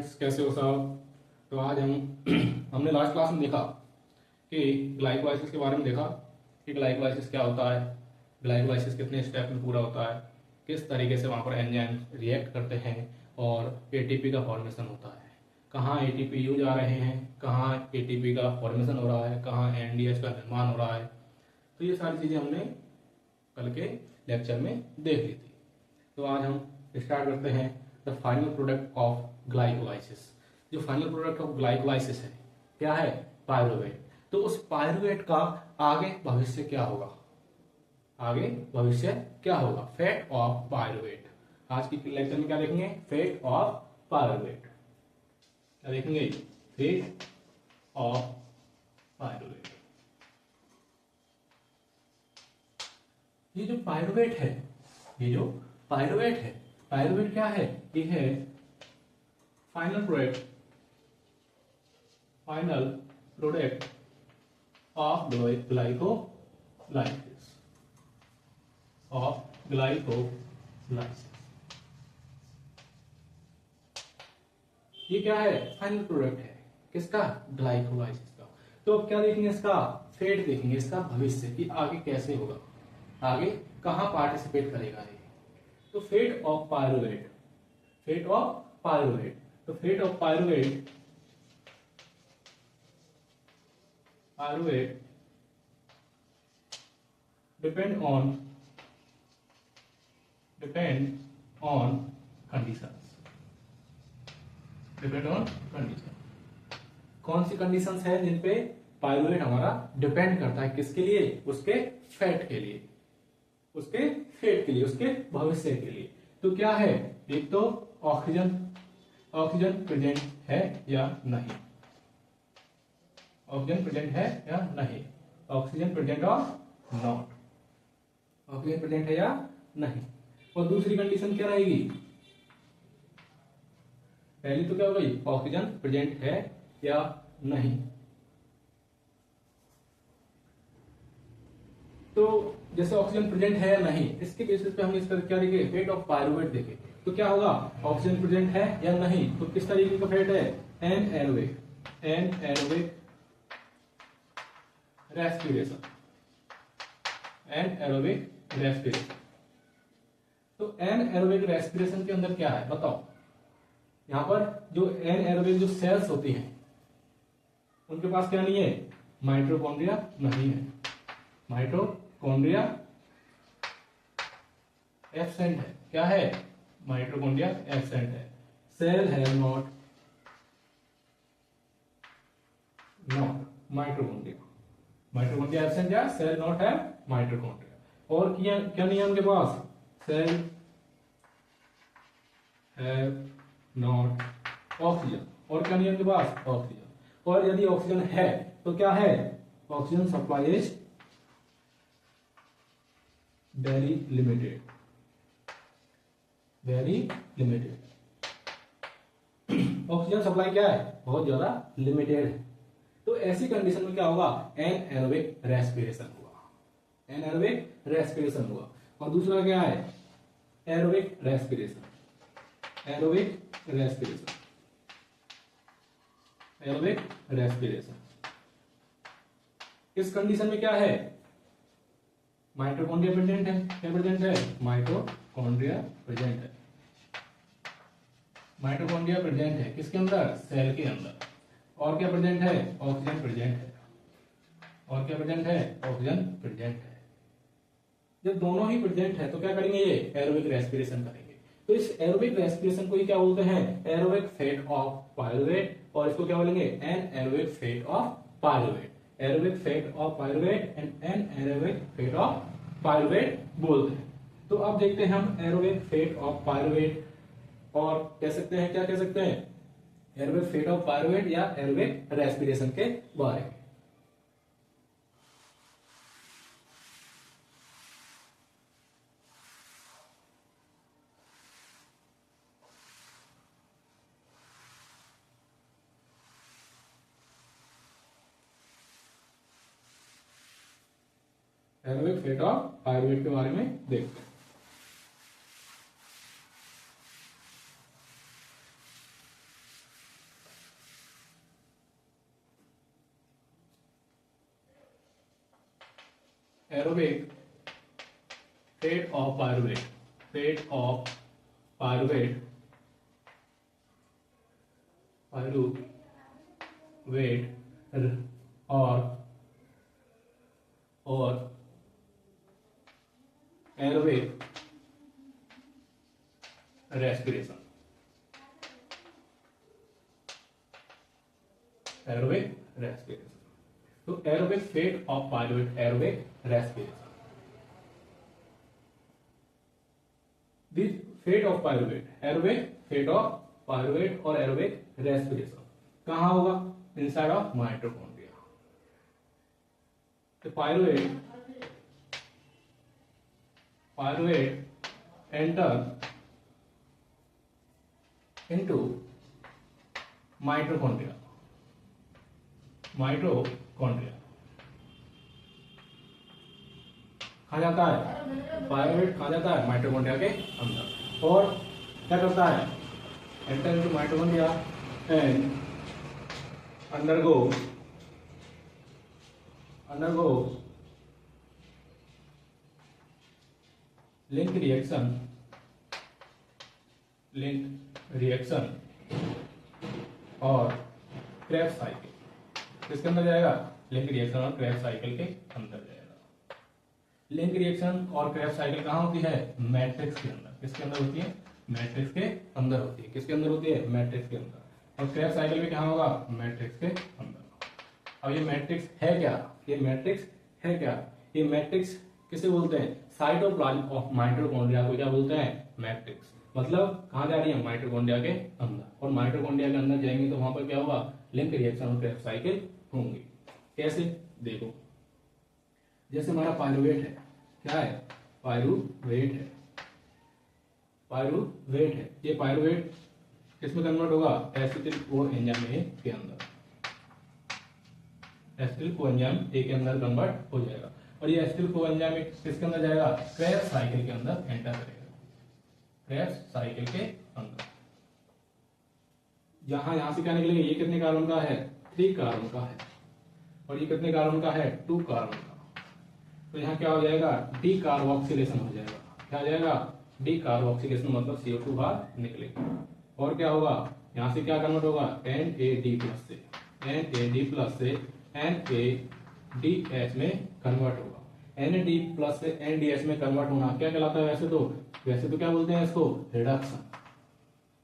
Friends, कैसे हो सब। तो आज हम हमने लास्ट क्लास में देखा कि ग्लाइकोलाइसिस के बारे में देखा कि ग्लाइकोलाइसिस क्या होता है, ग्लाइकोलाइसिस कितने स्टेप में पूरा होता है, किस तरीके से वहाँ पर एंजाइम रिएक्ट करते हैं और एटीपी का फॉर्मेशन होता है, कहाँ एटीपी यूज आ रहे हैं, कहाँ एटीपी का फॉर्मेशन हो रहा है, कहाँ एनडीएच का निर्माण हो रहा है। तो ये सारी चीज़ें हमने कल के लेक्चर में देख ली थी। तो आज हम स्टार्ट करते हैं the final product of glycolysis. जो फाइनल प्रोडक्ट ऑफ ग्लाइकोलाइसिस है क्या है? पायरुवेट। तो उस पायरुवेट का आगे भविष्य क्या होगा? आगे भविष्य क्या होगा? Fat of pyruvate. आज की लेक्चर में क्या देखेंगे? Fat of pyruvate. क्या देखेंगे? Fat of pyruvate. ये जो पायरुवेट है, पायरुवेट क्या है? ये है फाइनल प्रोडक्ट ऑफ ग्लाइकोलाइसिस। ये क्या है? फाइनल प्रोडक्ट है किसका? ग्लाइकोलाइसिस का। तो अब क्या देखेंगे? इसका फेट देखेंगे, इसका भविष्य कि आगे कैसे होगा, आगे कहां पार्टिसिपेट करेगा ये। तो फेट ऑफ पायरुवेट, तो fate of pyruvate depend on conditions. कौन सी कंडीशंस है जिन पे पायरुवेट हमारा डिपेंड करता है? किसके लिए? उसके फैट के लिए, उसके भविष्य के लिए। तो क्या है? एक तो ऑक्सीजन प्रेजेंट है या नहीं, ऑक्सीजन प्रेजेंट है या नहीं। और दूसरी कंडीशन क्या रहेगी? पहली तो क्या हो गई? ऑक्सीजन प्रेजेंट है या नहीं। तो जैसे ऑक्सीजन प्रेजेंट है या नहीं, इसके बेसिस पे हम इसका क्या देखें? फेट ऑफ पायरुवेट देखें। तो क्या होगा? ऑक्सीजन प्रेजेंट है या नहीं, तो किस तरीके का फेट है? Anaerobic respiration. तो एनएरोबिक रेस्पिरेशन के अंदर क्या है बताओ? यहां पर जो एनएरोबिक जो सेल्स होती हैं उनके पास क्या नहीं है? माइटोकॉन्ड्रिया नहीं है, माइटोकॉन्ड्रिया एब्सेंट है। क्या है? माइटोकॉन्ड्रिया एब्सेंट है। सेल है नॉट माइटोकॉन्ड्रिया एब्सेंट या सेल नॉट है माइटोकॉन्ड्रिया। और क्या नहीं है उनके पास? Cell have not oxygen. और क्या नहीं है उनके पास? ऑक्सीजन। और यदि ऑक्सीजन है तो क्या है? Oxygen supply is very limited. Oxygen supply क्या है? बहुत ज्यादा लिमिटेड है। तो ऐसी कंडीशन में क्या होगा? एनएरोबिक रेस्पिरेशन हुआ। और दूसरा क्या है? Aerobic respiration. इस कंडीशन में क्या है? माइटोकॉन्ड्रिया प्रेजेंट है। क्या प्रेजेंट है? माइटोकॉन्ड्रिया प्रेजेंट है किसके अंदर? सेल के अंदर। और क्या प्रेजेंट है? ऑक्सीजन प्रेजेंट है। जब दोनों ही प्रेजेंट है तो क्या करेंगे? ये एरोबिक रेस्पिरेशन करेंगे। तो इस एरोबिक रेस्पिरेशन को ही क्या बोलते हैं? Aerobic fate of pyruvate. और इसको क्या बोलेंगे? Anaerobic fate of pyruvate. Aerobic fate of pyruvate and anaerobic fate of pyruvate बोलते हैं। तो अब देखते हैं हम एरोबिक फेट ऑफ पायरुवेट, और कह सकते हैं, क्या कह सकते हैं? एरोबिक फेट ऑफ पायरुवेट या एरोबिक रेस्पिरेशन के बारे में। एरोबिक फेट ऑफ पायरुवेट के बारे में देखते हैं। Aerobic fate of pyruvate, fate of pyruvate, pyruvate और एरोबिक रेस्पिरेशन, एरोबिक रेस्पिरेशन। तो aerobic fate of pyruvate, aerobic respiration. This fate of pyruvate, aerobic fate of pyruvate और एरोबिक रेस्पिरेशन कहां होगा? Inside of mitochondria. तो pyruvate enter into mitochondria, mitochondria कहा जाता है? Pyruvate कहा जाता है माइटोकॉन्ड्रिया के अंदर। और क्या करता है? Enter into mitochondria and undergo link reaction और क्रेब्स साइकिल। किसके अंदर जाएगा? लिंक रिएक्शन और क्रेब्स साइकिल के अंदर जाएगा। लिंक रिएक्शन और क्रेब्स साइकिल कहाँ होती है? मैट्रिक्स के अंदर। किसके अंदर होती है? मैट्रिक्स के अंदर होती है। किसके अंदर होती है? मैट्रिक्स के अंदर। और क्रेब्स साइकिल में कहाँ होगा? मैट्रिक्स के अंदर। अब ये मैट्रिक्स है क्या? ये मैट्रिक्स है क्या? ये मैट्रिक्स किसे बोलते हैं? साइटोप्लाज्म ऑफ माइटोकॉन्ड्रिया को क्या बोलते हैं? मैट्रिक्स। मतलब कहाँ जा रही है? माइटोकॉन्ड्रिया के अंदर। और माइटोकॉन्ड्रिया के अंदर जाएंगे तो वहां पर क्या होगा? लिंक रिएक्शन और क्रेब्स साइकिल होंगे। कैसे? देखो, जैसे हमारा पायरुवेट है, क्या है? पायरुवेट है, पायरुवेट है। ये पायरुवेट किसमें कन्वर्ट होगा? एसिटिल कोएंजाइम ए के अंदर, एसिटिल कोएंजाइम ए के अंदर कन्वर्ट हो जाएगा। और ये एसिटिल कोएंजाइम ए किसके अंदर जाएगा? क्रेब्स साइकिल के अंदर एंटर करेगा, क्रेब्स साइकिल के अंदर। यहां से क्या निकलेगा? ये कितने कार्बन का है? 3 कार्बन का है। और ये कितने कार्बन का है? 2 कार्बन का। तो यहाँ क्या हो जाएगा? डी कार्बोक्सिलेशन हो जाएगा। क्या हो जाएगा? डी कार्बोक्सिलेशन, मतलब CO2 बाहर निकलेगा। और क्या होगा? यहां से क्या कन्वर्ट होगा? NAD+ से NAD+ से NADH में कन्वर्ट होगा। NAD+ से NDH में कन्वर्ट होना क्या कहलाता है? वैसे तो क्या बोलते हैं इसको? रिडक्शन।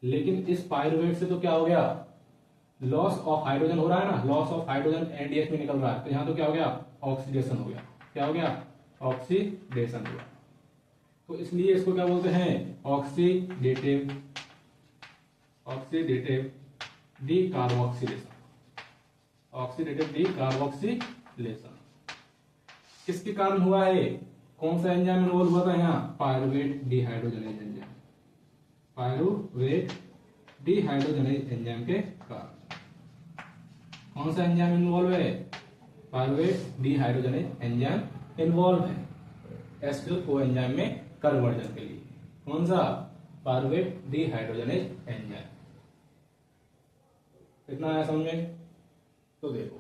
लेकिन इस पायरुवेट से तो क्या हो गया? लॉस ऑफ हाइड्रोजन हो रहा है ना, लॉस ऑफ हाइड्रोजन NDH में निकल रहा है। तो यहाँ तो क्या हो गया? ऑक्सीडेशन हो गया। क्या हो गया? ऑक्सीडेशन हुआ। तो इसलिए इसको क्या बोलते हैं? Oxidative decarboxylation, oxidative decarboxylation. किसके कारण हुआ है? कौन सा एंजाइम इन्वॉल्व हुआ था यहाँ? Pyruvate dehydrogenase enzyme, pyruvate dehydrogenase enzyme के कारण। कौन सा एंजाइम इन्वॉल्व है? पायरुवेट डिहाइड्रोजनेज एंजाइम इन्वॉल्व है एसिटिल कोएंजाइम में कन्वर्जन के लिए। कौन सा? Pyruvate dehydrogenase enzyme. कितना आया समझ में? तो देखो,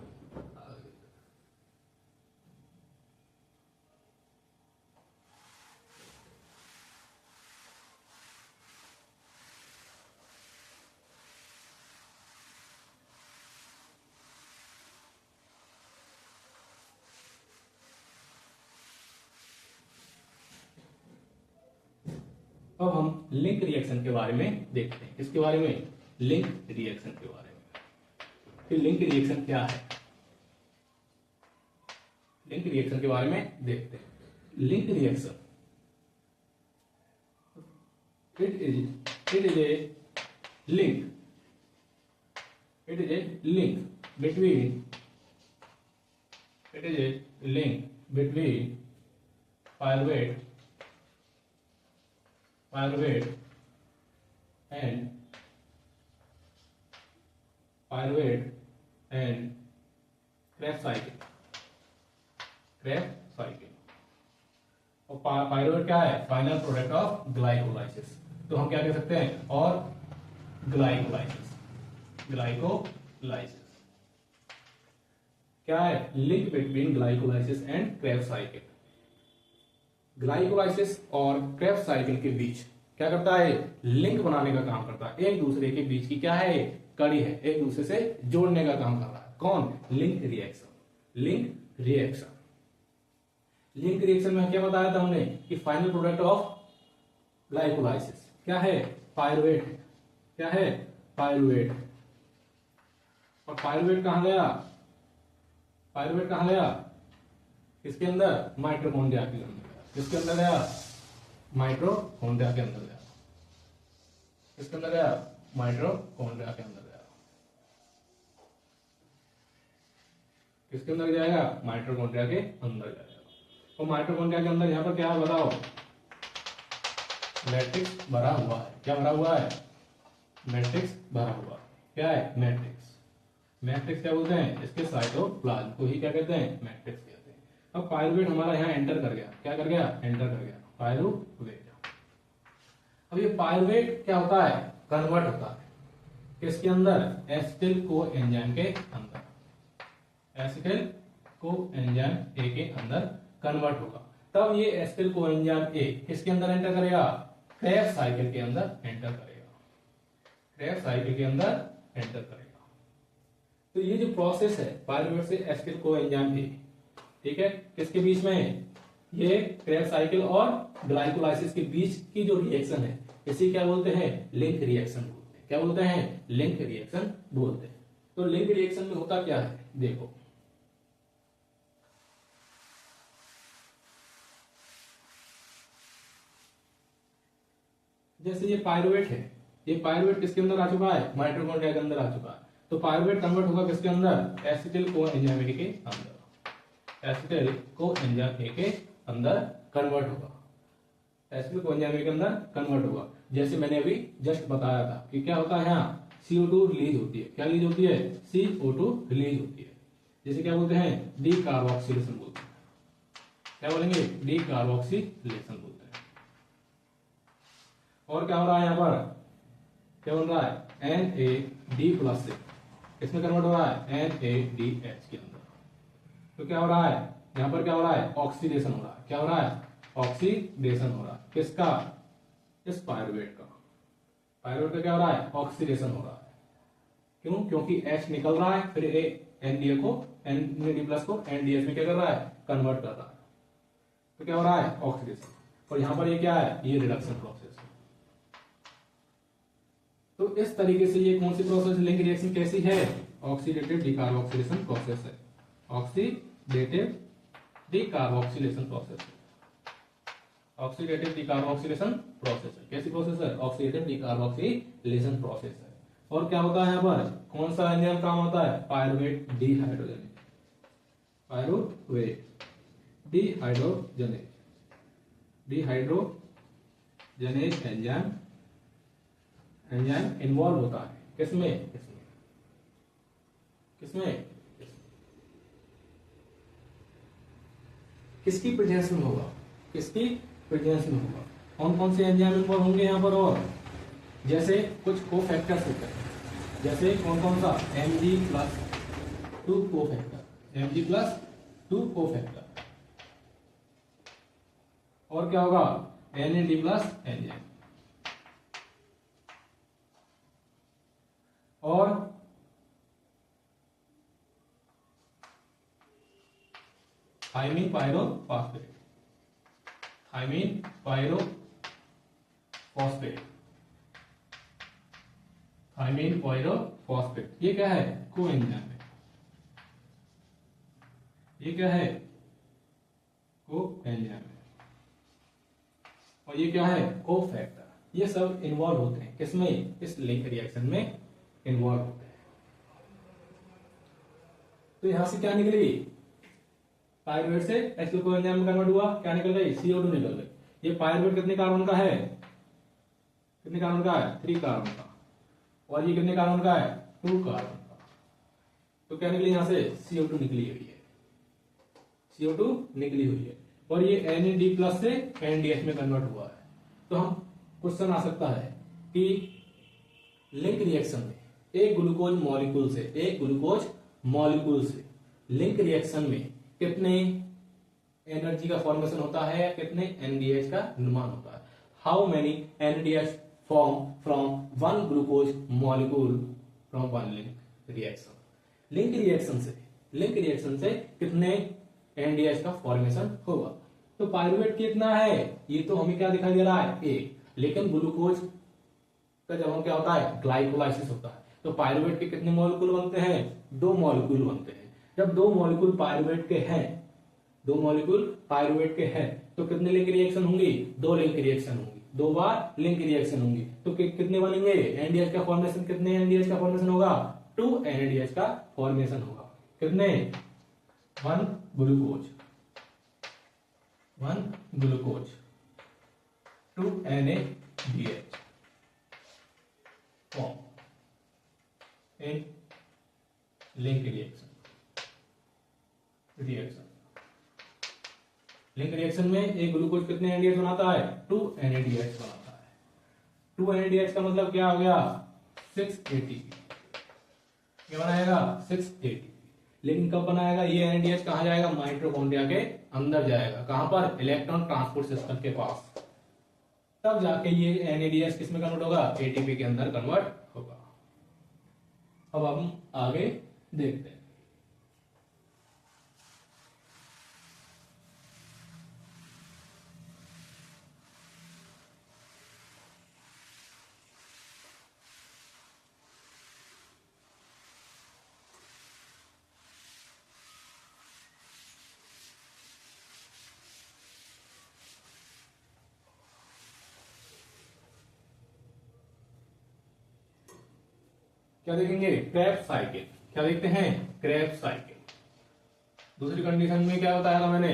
अब हम लिंक रिएक्शन के बारे में देखते हैं। किसके बारे में? लिंक रिएक्शन के बारे में। कि लिंक रिएक्शन क्या है? लिंक रिएक्शन के बारे में देखते हैं। Link reaction it is a link, it is a link between pyruvate and Krebs cycle। और पायरुवेट क्या है? Final product of glycolysis. तो हम क्या कह सकते हैं? और ग्लाइकोलाइसिस क्या है? Link between glycolysis and Krebs cycle. Glycolysis और क्रेब्स साइकिल के बीच क्या करता है, लिंक बनाने का काम करता है। एक दूसरे के बीच की क्या है, कड़ी है, एक दूसरे से जोड़ने का काम कर रहा है। कौन, link reaction. Link reaction, link reaction में क्या बताया था हमने कि फाइनल प्रोडक्ट ऑफ ग्लाइकोलाइसिस क्या है, पायरुवेट है। क्या है, पायरुवेट। और पायरुवेट कहां गया, पायरुवेट कहां गया, किसके अंदर, माइटोकॉन्ड्रिया के अंदर। किसके अंदर गया, माइटोकॉन्ड्रिया के अंदर गया। किसके अंदर गया, माइटोकॉन्ड्रिया के अंदर गया। किसके अंदर जाएगा, माइटोकॉन्ड्रिया के अंदर जाएगा। और माइटोकॉन्ड्रिया के अंदर यहां पर क्या है बताओ, मैट्रिक्स भरा हुआ है। क्या भरा हुआ है, मैट्रिक्स भरा हुआ है। क्या है, मैट्रिक्स। मैट्रिक्स क्या बोलते हैं, इसके साइटोप्लाज्म को ही क्या कहते हैं, मैट्रिक्स कहते हैं। अब पायरुवेट हमारा यहाँ एंटर कर गया। क्या कर गया, एंटर कर गया, पायरुवेट। अब ये पायरुवेट क्या होता है, कन्वर्ट होता है किसके अंदर, एसिटिल को एंजाइम के अंदर। एसिटिल को एंजाइम ए के अंदर कन्वर्ट होगा। तब ये एसिटिल को एंजाइम ए किसके अंदर एंटर करेगा, क्रेब्स साइकिल के अंदर एंटर करेगा। क्रेब्स साइकिल के अंदर एंटर करेगा। तो ये जो प्रोसेस है पायरुवेट से एसिटिल को एंजाइम ए, ठीक है, किसके बीच में, ये क्रेब्स साइकिल और ग्लाइकोलाइसिस के बीच की जो रिएक्शन है, इसे क्या बोलते हैं, लिंक रिएक्शन बोलते हैं। क्या बोलते हैं, लिंक रिएक्शन बोलते हैं। तो लिंक रिएक्शन में होता क्या है, देखो जैसे ये पायरुवेट है, ये पायरुवेट किसके अंदर आ चुका है, माइटोकॉन्ड्रिया के अंदर आ चुका है। तो पायरुवेट कन्वर्ट होगा किसके अंदर, एसिटिल को एंजाइम ए के अंदर। एसिटिल को एंजाइम ए के अंदर कन्वर्ट होगा। एसिटिल को एंजाइम ए के अंदर कन्वर्ट होगा। जैसे मैंने अभी जस्ट बताया था कि क्या होता है, यहाँ CO2 रिलीज होती है। क्या रिलीज होती है, CO2 रिलीज होती है। जैसे क्या बोलते हैं, डी कार्बोक्सिलेशन बोलते हैं। क्या बोलेंगे, डी कार्बोक्सिलेशन बोलते हैं। और क्या हो रहा है यहाँ पर, क्या बन रहा है, NAD+ से इसमें कन्वर्ट हो रहा है NADH के अंदर। तो क्या हो रहा है, यहाँ पर क्या हो रहा है, ऑक्सीडेशन हो रहा है। क्या हो रहा है, ऑक्सीडेशन हो रहा है। किसका, इस पायरुवेट का। पायरुवेट का क्या हो रहा है, ऑक्सीडेशन हो रहा है। क्यों, क्योंकि H निकल रहा है, फिर NAD को NAD+ में क्या कर रहा है, कन्वर्ट कर रहा है। तो क्या हो रहा है, ऑक्सीडेशन। और यहां पर ये क्या है, ये रिडक्शन प्रोसेस है। तो इस तरीके से ये कौन सी प्रोसेस, लिंक रिएक्शन कैसी है, ऑक्सीडेटिव डिकार्बोक्सिलेशन प्रोसेस है। ऑक्सीडेटिव डिकार्बोक्सिलेशन प्रोसेस है। ऑक्सीडेटिव डिकार्बोक्सिलेशन प्रोसेस है। कैसी प्रोसेस है, ऑक्सीडेटिव डिकार्बोक्सिलेशन प्रोसेस है। और क्या होता है यहाँ पर, कौन सा एंजाइम काम होता है, pyruvate dehydrogenase. Pyruvate dehydrogenase, dehydrogenase enzyme involve होता है किसमें, किसमें किसकी प्रेजेंस में होगा, किसकी प्रेजेंस में होगा। कौन कौन से एंजाइम इन्वॉल्व होंगे यहाँ पर, और जैसे कुछ कोफैक्टर्स होते हैं। जैसे कौन कौन सा, Mg+2 कोफैक्टर, Mg+2 कोफैक्टर। और क्या होगा, NAD+ एंजाइम। और thiamine pyrophosphate, thiamine pyrophosphate, thiamine pyrophosphate. ये क्या है, कोएंजाइम है। ये क्या है, कोएंजाइम है। और ये क्या है, कोफैक्टर। ये सब इन्वॉल्व होते हैं किसमें, इस लिंक रिएक्शन में इन्वॉल्व होते हैं। तो यहां से क्या निकली, पायरुवेट से एसिटिल को एंजाइम में कन्वर्ट हुआ, क्या निकल गई, CO2 निकल गई। ये पायरुवेट कितने कार्बन का है, कितने कार्बन का है, 3 कार्बन का। और ये कितने कार्बन का है, 2 कार्बन का। तो क्या निकली, यहां से CO2 निकली हुई है, CO2 निकली हुई है। और ये NAD+ से NDH में कन्वर्ट हुआ है। तो हम क्वेश्चन आ सकता है कि लिंक रिएक्शन में एक ग्लूकोज मॉलिक्यूल से लिंक रिएक्शन में कितने एनर्जी का फॉर्मेशन होता है या कितने एनएडीएच का निर्माण होता है। How many NADH form from one glucose molecule from one link reaction. Link reaction से कितने एनएडीएच का फॉर्मेशन होगा। तो पायरुवेट कितना है, ये तो हमें क्या दिखाई दे रहा है, एक, लेकिन ग्लूकोज का जब हम क्या होता है, ग्लाइकोलाइसिस होता है, तो पायरुवेट के कितने मॉलिक्यूल बनते हैं, 2 मॉलिक्यूल बनते हैं। जब 2 मॉलिक्यूल पायरुवेट के हैं, 2 मॉलिक्यूल पायरुवेट के हैं, तो कितने लिंक रिएक्शन होंगी, 2 लिंक रिएक्शन होंगी, 2 बार लिंक रिएक्शन होंगी। तो कितने बनेंगे एनएडीएच का फॉर्मेशन, कितने एनएडीएच का फॉर्मेशन होगा, 2 एनएडीएच का फॉर्मेशन होगा। कितने, 1 glucose 2 NADH form in link reaction। Link reaction में एक ग्लूकोज कितने एनएडीएच बनाता है, 2 NADH बनाता है। 2 NADH का मतलब क्या हो गया, 6 ATP। क्या बनाएगा, 6 ATP। लेकिन कब बनाएगा ये एनएडीएच, कहां जाएगा, माइटोकॉन्ड्रिया के अंदर जाएगा, कहां पर, इलेक्ट्रॉन ट्रांसपोर्ट सिस्टम के पास। तब जाके ये एनएडीएच किसमें कन्वर्ट होगा, एटीपी के अंदर कन्वर्ट होगा। अब हम आगे देखते हैं। क्या देखेंगे, क्रेब्स साइकिल। क्या देखते हैं, क्रेब्स साइकिल। दूसरी कंडीशन में क्या बताया था मैंने,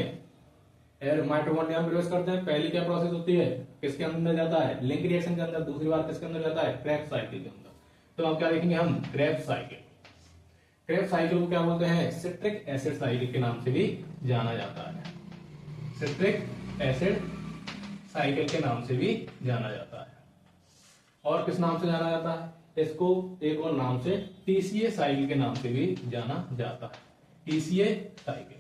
एयर माइटोकॉन्ड्रिया में प्रवेश करते हैं, पहली क्या प्रोसेस होती है, किसके अंदर जाता है, लिंक रिएक्शन के अंदर, दूसरी बार किसके अंदर जाता है, क्रेब्स साइकिल के अंदर। तो अब क्या देखेंगे हम, क्रेब्स साइकिल। क्रेब्स साइकिल को क्या बोलते हैं, सिट्रिक एसिड साइकिल के नाम से भी जाना जाता है। सिट्रिक एसिड साइकिल के नाम से भी जाना जाता है। और किस नाम से जाना जाता है, इसको एक और नाम से टीसीए साइकिल के नाम से भी जाना जाता है। टीसीए साइकिल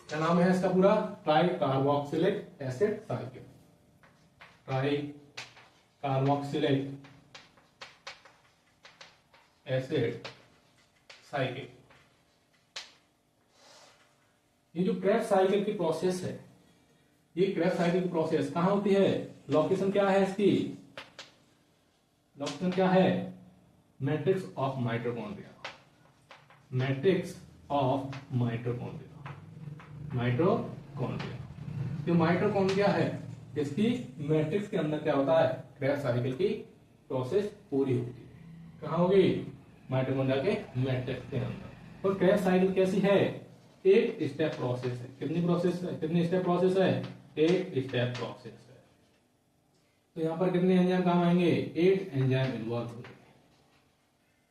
क्या नाम है इसका पूरा, try carboxylic acid cycle. Try carboxylic acid cycle. ये जो क्रेब्स साइकिल की प्रोसेस है, ये क्रेब्स साइकिल की प्रोसेस कहां होती है, लोकेशन क्या है इसकी, लोकेशन क्या है, matrix of mitochondria. Matrix of mitochondria. जो माइटोकॉन्ड्रिया है, इसकी मैट्रिक्स के अंदर क्या होता है, क्रेब्स साइकिल की प्रोसेस पूरी होती है। कहां होगी, माइटोकॉन्ड्रिया के मैट्रिक्स के अंदर। और क्रेब्स साइकिल कैसी है, एक स्टेप प्रोसेस है। कितनी प्रोसेस है, कितनी स्टेप प्रोसेस है, एक स्टेप प्रोसेस है। तो यहां पर कितने एंजाइम काम आएंगे, 8 एंजाइम इन्वॉल्व होंगे।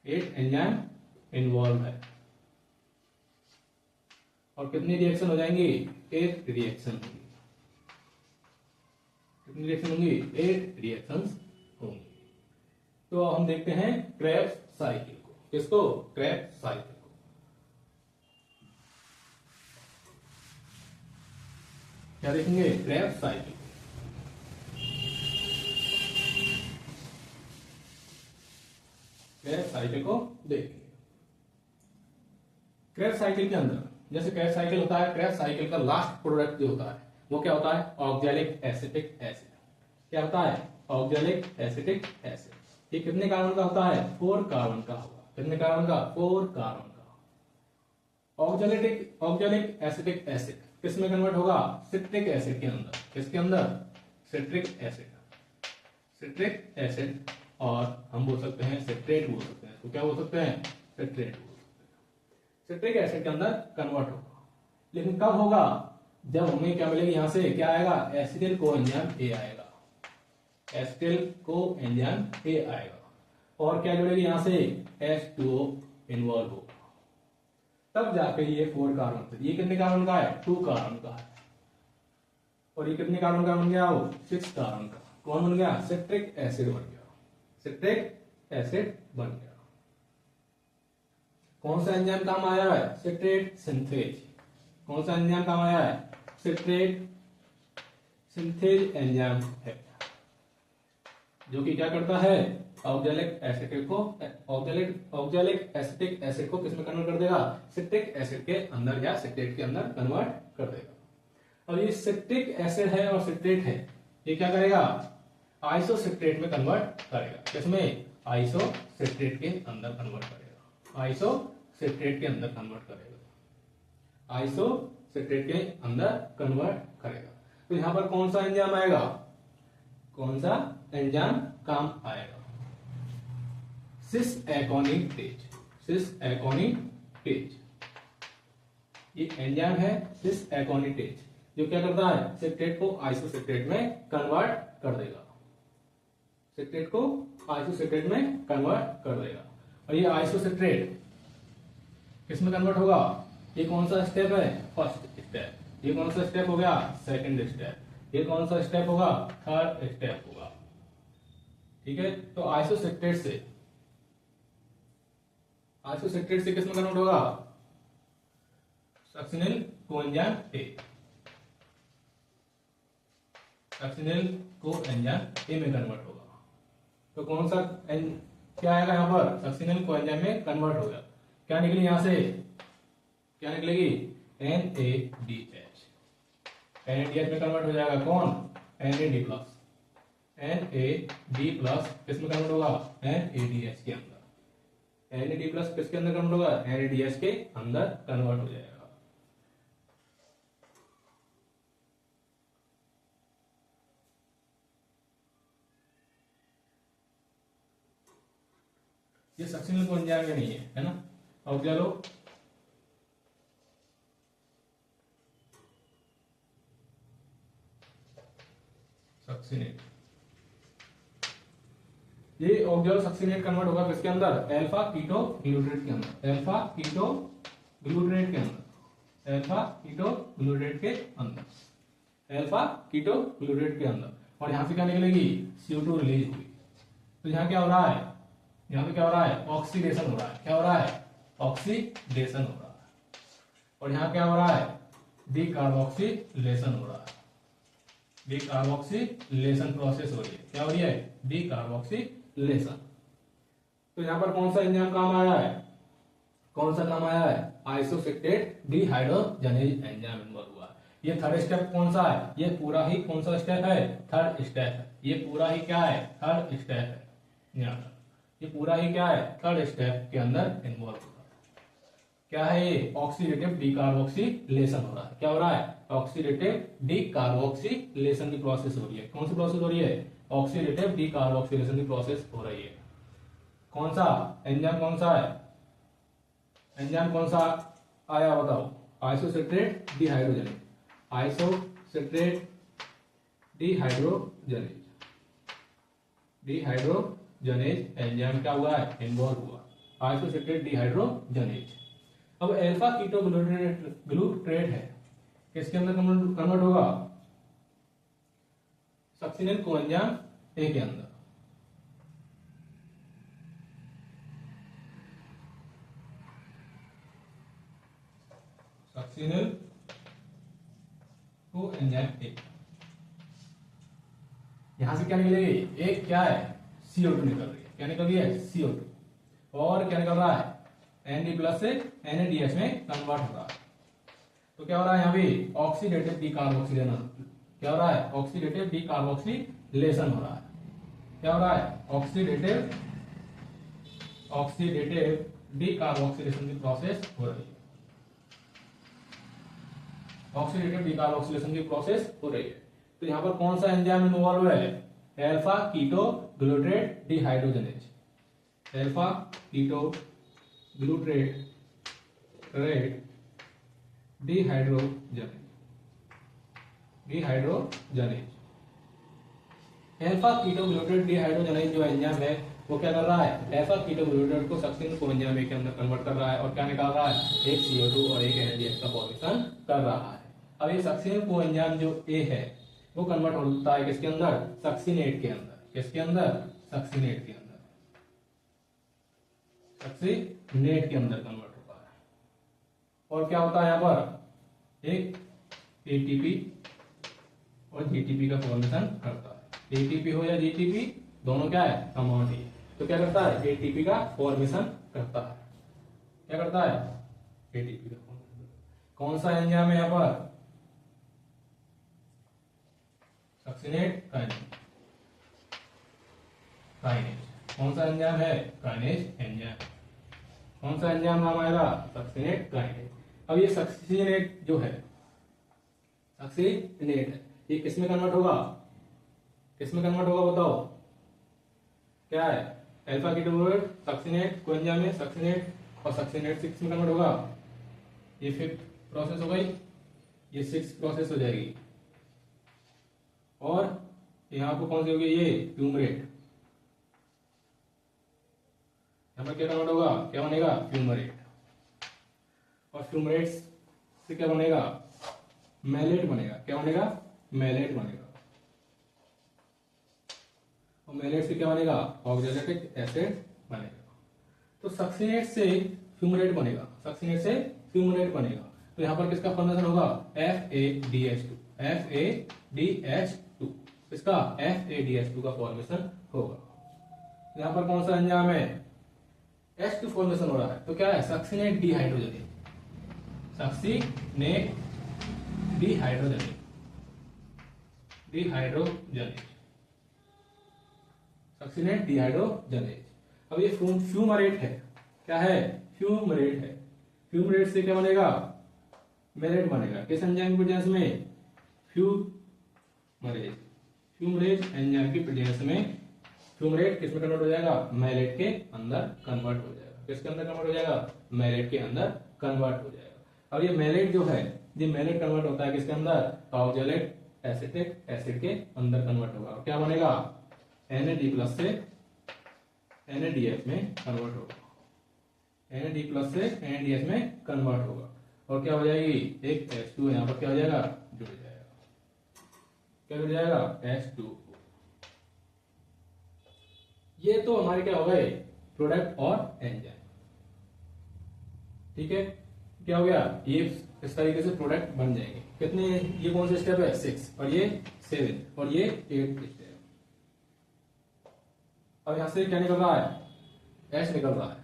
8 एंजाइम इन्वॉल्व है। और कितनी रिएक्शन हो जाएंगी, 8 रिएक्शन होंगी। कितनी रिएक्शन होंगी, 8 रिएक्शंस होंगी। तो हम देखते हैं क्रेब्स साइकिल को। किसको, क्रेब्स साइकिल को। क्या देखेंगे, क्रेब्स साइकिल। क्रेब्स साइकिल को देखेंगे। क्रेब्स साइकिल के अंदर जैसे क्रेब्स साइकिल होता है, क्रेब्स साइकिल का लास्ट प्रोडक्ट जो होता है वो क्या होता है, ऑक्जेलिक एसिटिक एसिड। क्या होता है, ऑक्जेलिक एसिटिक एसिड। ये कितने कार्बन का होता है, 4 कार्बन का होगा। कितने कार्बन का, 4 कार्बन का। ऑक्जेलिक एसिटिक एसिड किस में कन्वर्ट होगा, सिट्रिक एसिड के अंदर। किसके अंदर, सिट्रिक एसिड। सिट्रिक एसिड, और हम बोल सकते हैं सिट्रेट बोल सकते हैं, तो क्या बोल सकते हैं, सिट्रेट बोल सकते हैं। सिट्रिक एसिड के अंदर कन्वर्ट होगा। लेकिन कब होगा, जब हमें क्या मिलेगा, यहां से क्या आएगा, एसिटिल कोएंजाइम ए आएगा। एसिटिल कोएंजाइम ए आएगा। और क्या जुड़ेगी, यहां से H2O इन्वॉल्व होगा। तब जाके ये 4 कार्बन, ये कितने कार्बन का है, 2 कार्बन का है। और ये कितने कार्बन का बन गया, वो 6 कार्बन का। कौन बन गया, सिट्रिक एसिड बन गया। सिट्रिक एसिड बन गया। कौन सा एंजाइम काम आया है, सिट्रेट सिंथेज। कौन सा एंजाइम काम आया है? सिट्रेट सिंथेज एंजाइम है, जो कि क्या करता है? ऑक्सैलिक एसिटिक को ऑक्सैलिक एसिटिक एसिड को किसमें कन्वर्ट कर देगा? सिट्रिक एसिड के अंदर या सिट्रेट के अंदर कन्वर्ट कर देगा। अब ये सिट्रिक एसिड है और सिट्रेट है, ये क्या करेगा? आइसोसिट्रेट में कन्वर्ट करेगा। किसमें? आइसोसिट्रेट के अंदर कन्वर्ट करेगा। आइसोसिट्रेट के अंदर कन्वर्ट करेगा। आइसोसिट्रेट के अंदर कन्वर्ट करेगा। तो यहां पर कौन सा एंजाइम आएगा? कौन सा एंजाइम काम आएगा? सिस एकोनिटेज। सिस एकोनिटेज ये एंजाइम है, सिस एकोनिटेज, जो क्या करता है? सिट्रेट को आइसोसिट्रेट में कन्वर्ट कर देगा। सिट्रेट को आइसोसिट्रेट में कन्वर्ट कर देगा। और ये आइसोसिट्रेट किसमें कन्वर्ट होगा? ये कौन सा स्टेप है? First step. ये कौन सा स्टेप हो गया? Second step. ये कौन सा स्टेप होगा? थर्ड स्टेप होगा। ठीक है, तो आइसोसिट्रेट से किसमें कन्वर्ट होगा? Succinyl coenzyme A. Succinyl coenzyme A में कन्वर्ट होगा। तो कौन सा क्या आएगा यहां पर? सक्सिनिल कोएंजाइम में कन्वर्ट हो गया। क्या निकली यहां से? क्या निकलेगी? NADH। NADH में कन्वर्ट हो जाएगा कौन? NAD plus. NAD प्लस किसमें कन्वर्ट होगा? NADH के अंदर। NAD प्लस किसके अंदर कन्वर्ट होगा? NADH के अंदर कन्वर्ट हो जाएगा। ये सक्सिनिल कोएंजाइम में नहीं है ना? और क्या लो? सक्सिनेट। ये ऑक्सैलो सक्सिनेट कन्वर्ट होगा किसके अंदर? अल्फा कीटो ग्लूट्रेट के अंदर। अल्फा कीटो ग्लूट्रेट के अंदर। अल्फा कीटो ग्लूट्रेट के अंदर। अल्फा कीटो ग्लूट्रेट के अंदर। और यहां से क्या निकलेगी? CO2 रिलीज हुई। तो यहां क्या हो रहा है? यहां पे क्या हो रहा है? ऑक्सीडेशन हो रहा है। क्या हो रहा है? ऑक्सीडेशन हो रहा है। और यहां क्या हो रहा है? डीकार्बोक्सिलेशन हो रहा है। डीकार्बोक्सिलेशन प्रोसेस हो रही है। क्या हो रही है? डीकार्बोक्सिलेशन। तो यहां पर कौन सा एंजाइम काम आया है? कौन सा काम आया है? आइसोसिट्रेट डिहाइड्रोजनेज एंजाइम इन्वॉल्व हुआ है। ये थर्ड स्टेप कौन सा है? ये पूरा ही कौन सा स्टेप है? थर्ड स्टेप है। ये पूरा ही क्या है? थर्ड स्टेप है। ये पूरा ही क्या है? थर्ड स्टेप के अंदर इन्वॉल्व हो रहा है। क्या है ये? ऑक्सीडेटिव डीकार्बोक्सिलेशन हो रहा है। क्या हो रहा है? ऑक्सीडेटिव डीकार्बोक्सिलेशन की प्रोसेस हो रही है। कौन सी प्रोसेस हो रही है? ऑक्सीडेटिव डीकार्बोक्सिलेशन की प्रोसेस हो रही है। कौन सा एंजाइम? कौन सा है एंजाइम? कौन सा आया बताओ? Isocitrate dehydrogenase. Isocitrate dehydrogenase. Dehydrogenase enzyme क्या हुआ है? इन्वॉल्व हुआ। Isocitrate dehydrogenase. अब अल्फा कीटो ग्लूट्रेट है, किसके अंदर कन्वर्ट होगा? सक्सिनिल कोएंजाइम ए के अंदर। Succinyl coenzyme A. यहां से क्या निकलेगी? एक क्या है? CO2 निकल रही है। क्या निकल रही है? CO2। और क्या निकल रहा है? Na प्लस से NADH में कन्वर्ट हो रहा है। तो क्या हो रहा है यहां पे? Oxidative decarboxylation. क्या हो रहा है? ऑक्सीडेटिव डीकार्बोक्सिलेशन हो रहा है। क्या हो रहा है? ऑक्सीडेटिव डीकार्बोक्सिलेशन की प्रोसेस हो रही है। ऑक्सीडेटिव डीकार्बोक्सिलेशन की प्रोसेस हो रही है। तो यहां पर कौन सा एंजाइम इन्वॉल्व है? Alpha keto glutarate dehydrogenase. Alpha keto glutarate dehydrogenase. Alpha keto glutarate dehydrogenase जो एंजाइम है वो क्या कर रहा है? अल्फा कीटो ग्लूट्रेट को सक्सिनिल कोएंजाइम ए के अंदर कन्वर्ट कर रहा है। और क्या निकाल रहा है? एक CO2 और एक NADH का फॉर्मेशन कर रहा है। अब ये सक्सिनिल कोएंजाइम जो ए है वो कन्वर्ट होता है किसके अंदर? सक्सिनेट के अंदर। किसके अंदर? सक्सिनेट के अंदर। सक्सिनेट के अंदर कन्वर्ट होता है। और क्या होता है यहां पर? एक एटीपी और जीटीपी का फॉर्मेशन करता है। एटीपी हो या जीटीपी दोनों क्या है, अमाउंट ही। तो क्या करता है, एटीपी का फॉर्मेशन करता है। क्या करता है, एटीपी का फॉर्मेशन। कौन सा एंजाइम है यहाँ पर, सक्सिनेट काइनेज। कौन सा एंजाइम है, काइनेज एंजाइम। कौन सा एंजाइम नाम आएगा, सक्सिनेट काइनेज। अब ये सक्सिनेट जो है, सक्सिनेट है, ये किसमें कन्वर्ट होगा, किसमें कन्वर्ट होगा बताओ, क्या है, अल्फा कीटोन सक्सिनेट कोएंजाइम में सक्सिनेट, और सक्सिनेट से किसमें कन्वर्ट होगा, ये 5th प्रोसेस हो गई, ये 6th प्रोसेस हो जाएगी। और यहाँ पर कौन सी होगी, ये फ्यूमरेट। यहाँ पर क्या कन्वर्ट होगा, क्या बनेगा, फ्यूमरेट। और फ्यूमरेट से क्या बनेगा, मैलेट बनेगा। क्या बनेगा, मैलेट बनेगा। और मैलेट से क्या बनेगा, ऑक्सैलेटिक एसिड बनेगा। तो सक्सिनेट से फ्यूमरेट बनेगा, सक्सिनेट से फ्यूमरेट बनेगा। तो यहाँ पर किसका फॉर्मेशन होगा, FADH2, FADH2, इसका FADH2 का फॉर्मेशन होगा। यहाँ पर कौन सा एंजाइम है, H2 फॉर्मेशन हो रहा है, तो क्या है, succinate dehydrogenase, succinate dehydrogenase, dehydrogenase, succinate dehydrogenase. अब ये फ्यूमरेट है, क्या है, फ्यूमरेट है। फ्यूमरेट से क्या बनेगा, मैलेट बनेगा। किस एंजाइम की प्रेजेंस में, फ्यूमरेज, फ्यूमरेज एंजाइम की प्रेजेंस में फ्यूमरेट किसमें कन्वर्ट हो जाएगा, मैलेट के अंदर कन्वर्ट हो जाएगा। किसके अंदर कन्वर्ट हो जाएगा, मैलेट के अंदर कन्वर्ट हो जाएगा। अब ये मैलेट जो है, ये मैलेट कन्वर्ट होता है किसके अंदर, ऑक्सैलेट एसिटिक एसिड के अंदर कन्वर्ट होगा। क्या बनेगा, Na+ से NADH में कन्वर्ट होगा, Na+ से NADH में कन्वर्ट होगा। और क्या हो जाएगी, एक H2 यहाँ पर क्या हो जाएगा, जुड़ जाएगा। क्या जुड़ जाएगा, H2। ये तो हमारे क्या हो गए, प्रोडक्ट और एंजाइम। ठीक है, क्या हो गया, ये इस तरीके से प्रोडक्ट बन जाएंगे। कितने, ये कौन सा स्टेप है, 6, और ये 7, और ये 8 स्टेप। अब यहां से क्या निकल रहा है, H निकल रहा है,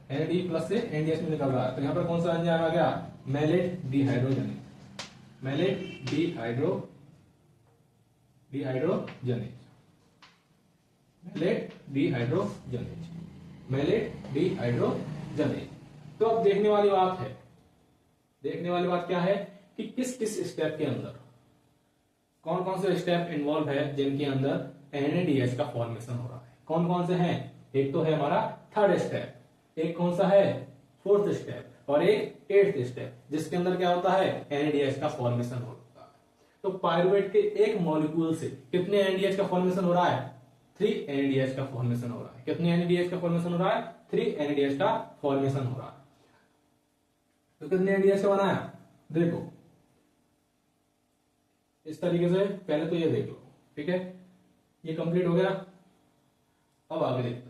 Na+ से NDH में निकल रहा है। तो यहाँ पर कौन सा एंजाइम आ गया, malate dehydrogenase, malate dehydrogenase, malate dehydrogenase, malate dehydrogenase. तो अब देखने वाली बात है, देखने वाली बात क्या है कि किस किस स्टेप के अंदर कौन कौन से स्टेप इन्वॉल्व है जिनके अंदर NADH का फॉर्मेशन हो रहा है। कौन कौन से हैं, एक तो है हमारा 3rd स्टेप, एक कौन सा है, 4th स्टेप, और एक 8th स्टेप, जिसके अंदर क्या होता है, NADH का फॉर्मेशन होता है। तो पायरुवेट के एक मॉलिक्यूल से कितने NADH का फॉर्मेशन हो रहा है, 3 NADH का फॉर्मेशन हो रहा है। कितने NADH का फॉर्मेशन हो रहा है, 3 NADH का फॉर्मेशन हो रहा है। तो कितने NADH का बनाया, देखो इस तरीके से, पहले तो ये देख लो, ठीक है, ये कंप्लीट हो गया। अब आगे देखते हैं।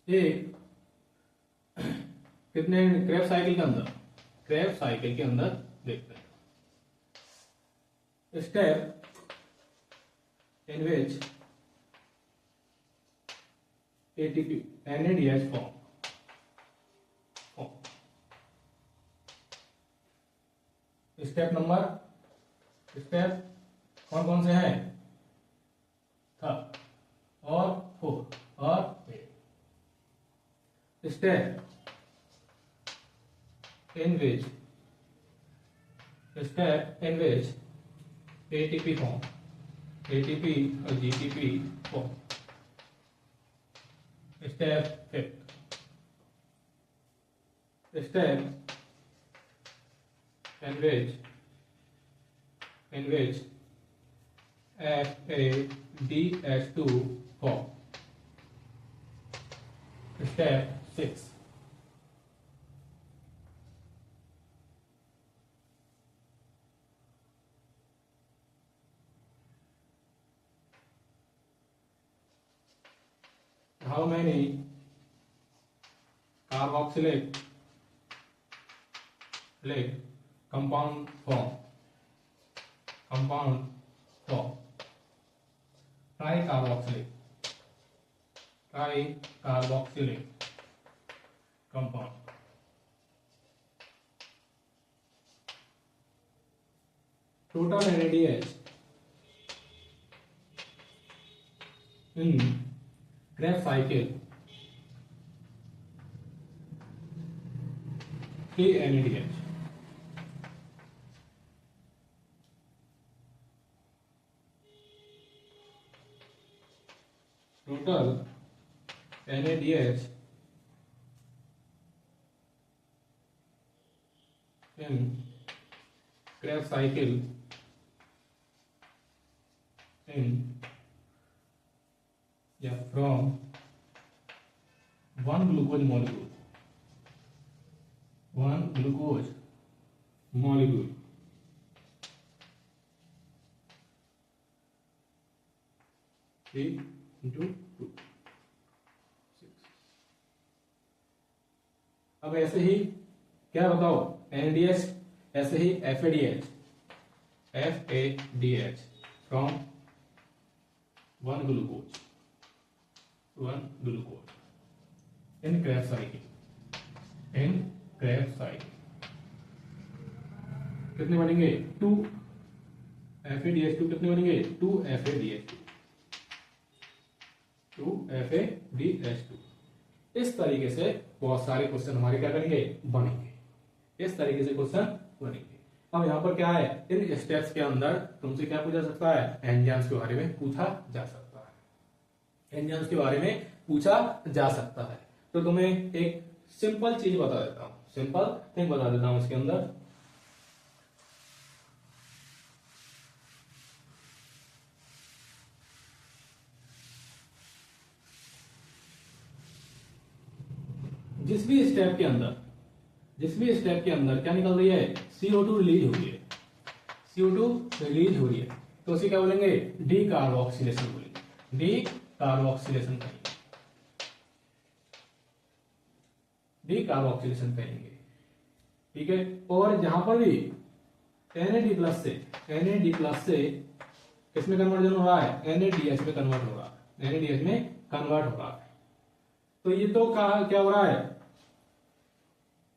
एक कितने क्रेब्स साइकिल के अंदर, क्रेब्स साइकिल के अंदर देखते हैं। Step in which ATP NADH form, step number, step कौन कौन से हैं, 3rd और 4th और 8th। Step in which ATP form, ATP और GTP form। Step 5th, step in which FADH2 form, step 6। How many carboxylic compound form? Tricarboxylic compound. Total NADH in Krebs cycle 3 NADH. Total NADH in Krebs cycle from one glucose molecule 3 into 2 6। अब ऐसे ही क्या बताओ NADH, ऐसे ही FADH from one glucose in Krebs cycle कितने बनेंगे 2 FADH2 कितने बनेंगे 2 FADH2। इस तरीके से बहुत सारे क्वेश्चन हमारे क्या करेंगे बनेंगे, इस तरीके से क्वेश्चन बनेंगे। अब यहाँ पर क्या है, इन स्टेप्स के अंदर तुमसे क्या पूछा सकता है, एंजाइम्स के बारे में पूछा जा सकता है, एंजाइम्स के बारे में पूछा जा सकता है। तो तुम्हें एक सिंपल चीज बता देता हूं, सिंपल थिंग बता देता हूं इसके अंदर। जिस भी स्टेप के अंदर क्या निकल रही है, CO2 रिलीज हो रही है, CO2 रिलीज हो रही है, तो उसे क्या बोलेंगे, डी कार्बोक्सिलेशन बोलेंगे, डी कार्बोक्सिलेशन कहेंगे, ठीक है। और जहां पर भी NAD प्लस से किसमें कन्वर्जन हो रहा है, NADH में कन्वर्ट हो रहा है, तो ये तो क्या हो रहा है,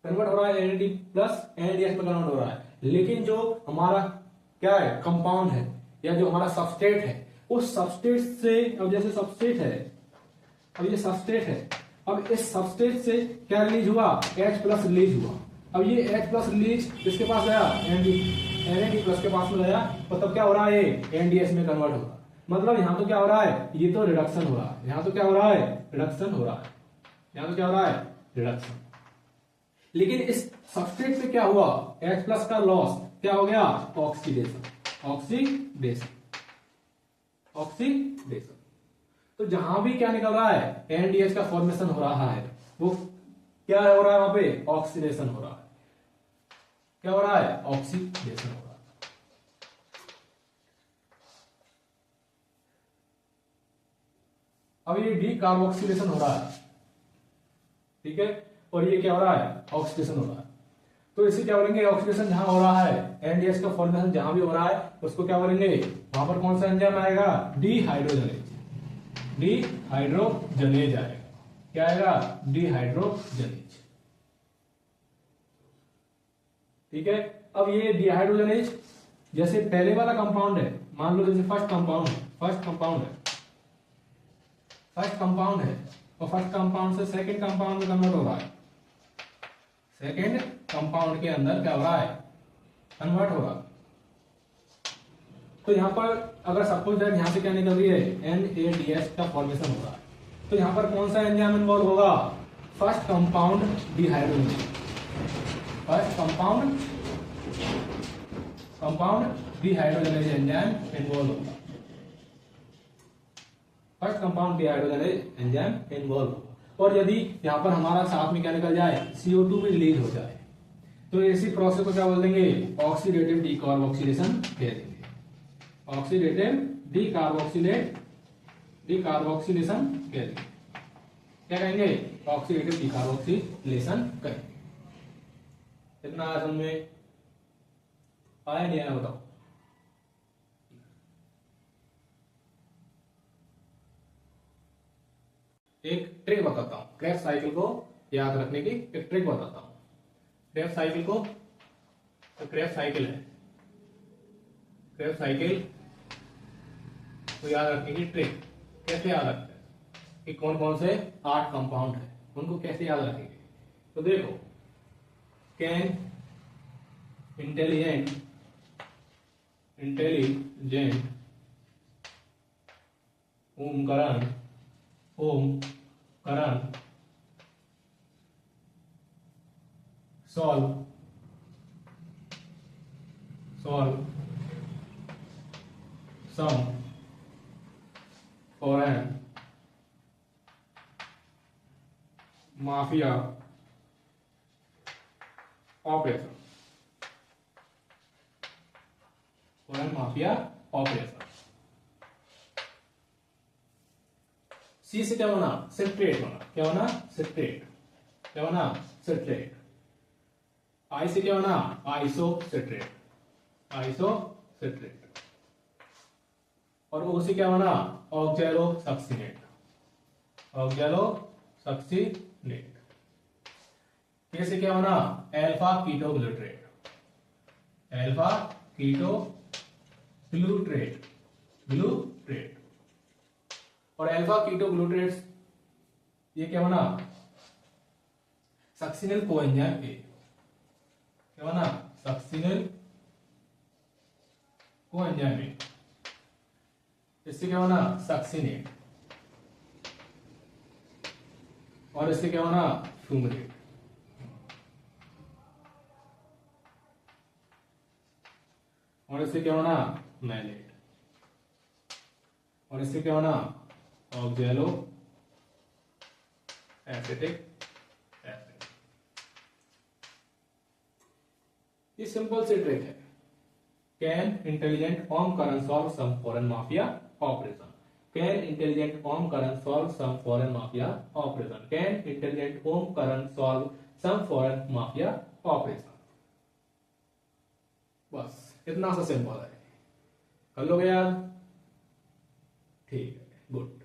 कन्वर्ट हो रहा है, NAD प्लस NADH में कन्वर्ट हो रहा है। लेकिन जो हमारा क्या है, कंपाउंड है या जो हमारा सबस्ट्रेट है, उस सबस्ट्रेट से, अब जैसे सबस्ट्रेट है, अब ये सबस्ट्रेट है, अब इस सबस्ट्रेट से क्या रिलीज हुआ, H प्लस रिलीज हुआ। अब ये H प्लस रिलीज किसके पास गया, NAD प्लस के पास में गया, तो तब क्या हो रहा है, NDH में कन्वर्ट हो रहा है। मतलब यहाँ तो क्या हो रहा है, ये तो रिडक्शन हो रहा है, यहाँ तो क्या हो रहा है, रिडक्शन हो रहा है, यहाँ तो क्या हो रहा है, रिडक्शन। लेकिन इस सबस्ट्रेट पे क्या हुआ, H प्लस का लॉस, क्या हो गया, ऑक्सीडेशन। तो जहां भी क्या निकल रहा है, NADH का फॉर्मेशन हो रहा है, वो क्या हो रहा है, वहां पे ऑक्सीडेशन हो रहा है, क्या हो रहा है, ऑक्सीडेशन हो रहा है। अब ये डी कार्बोक्सिलेशन हो रहा है, ठीक है, और ये क्या हो रहा है, ऑक्सीडेशन हो रहा है। तो इसे क्या बोलेंगे, ऑक्सीडेशन जहां हो रहा है, NADH का फॉर्मेशन जहां भी हो रहा है, उसको क्या बोलेंगे, वहां पर कौन सा एंजाइम आएगा, डीहाइड्रोजनेज आएगा। क्या आएगा, डीहाइड्रोजनेज, ठीक है। अब ये डीहाइड्रोजनेज, जैसे पहले वाला कंपाउंड है, मान लो जैसे फर्स्ट कंपाउंड है, और फर्स्ट कंपाउंड से सेकंड कंपाउंड में कन्वर्ट हो रहा है, सेकंड कंपाउंड के अंदर क्या हो रहा है, कन्वर्ट हो रहा है। तो यहां पर अगर सपोज दैट यहां से क्या निकल रही है, NADH का फॉर्मेशन हो रहा है, तो यहां पर कौन सा एंजाइम इन्वॉल्व होगा, first compound dehydrogenase, dehydrogenase enzyme involve होगा, first compound dehydrogenase enzyme involve होगा। और यदि यहाँ पर हमारा साथ में क्या निकल जाए, CO2 भी रिलीज हो जाए, तो ऐसी प्रोसेस को क्या बोल देंगे, ऑक्सीडेटिव डीकार्बोक्सिलेशन कह देंगे। ऑक्सीडेटिव डीकार्बोक्सिलेशन कह देंगे। क्या कहेंगे, ऑक्सीडेटिव डीकार्बोक्सिलेशन कहेंगे। इतना आया समझ में, आया नहीं आया बताओ। एक ट्रिक बताता हूं, क्रेब्स साइकिल को याद रखने की एक ट्रिक बताता हूं। क्रेब्स साइकिल को, तो क्रेब्स साइकिल है, क्रेब्स साइकिल को याद रखने की ट्रिक कैसे याद रखते हैं कि कौन कौन से 8 कंपाउंड है, उनको कैसे याद रखेंगे। तो देखो, can intelligent Omkaran solve some foreign mafia operation, C से क्या होना, सिट्रेट होना, क्या होना, सिट्रेट। आई से क्या होना, आइसोसिट्रेट, और ओ से क्या होना, ऑक्सैलोसक्सिनेट। के से क्या होना, अल्फा कीटोग्लूट्रेट, और अल्फा कीटोग्लूट्रेट्स ये क्या होना, सक्सिनल कोएंजाइम ए, क्या होना, सक्सिनल कोएंजाइम ए। इससे क्या होना, सक्सिनेट, और इससे क्या होना, फ्यूमिनेट। और इससे क्या होना, मैलेट, और इससे क्या होना, ऑक्सैलो एसिटिक एसिड। ये सिंपल सी ट्रिक है। Can intelligent Omkaran solve some foreign mafia operation, can intelligent Omkaran solve some foreign mafia operation, can intelligent Omkaran solve some foreign mafia operation. बस इतना सा सिंपल है, कर लोगे यार, ठीक है, गुड।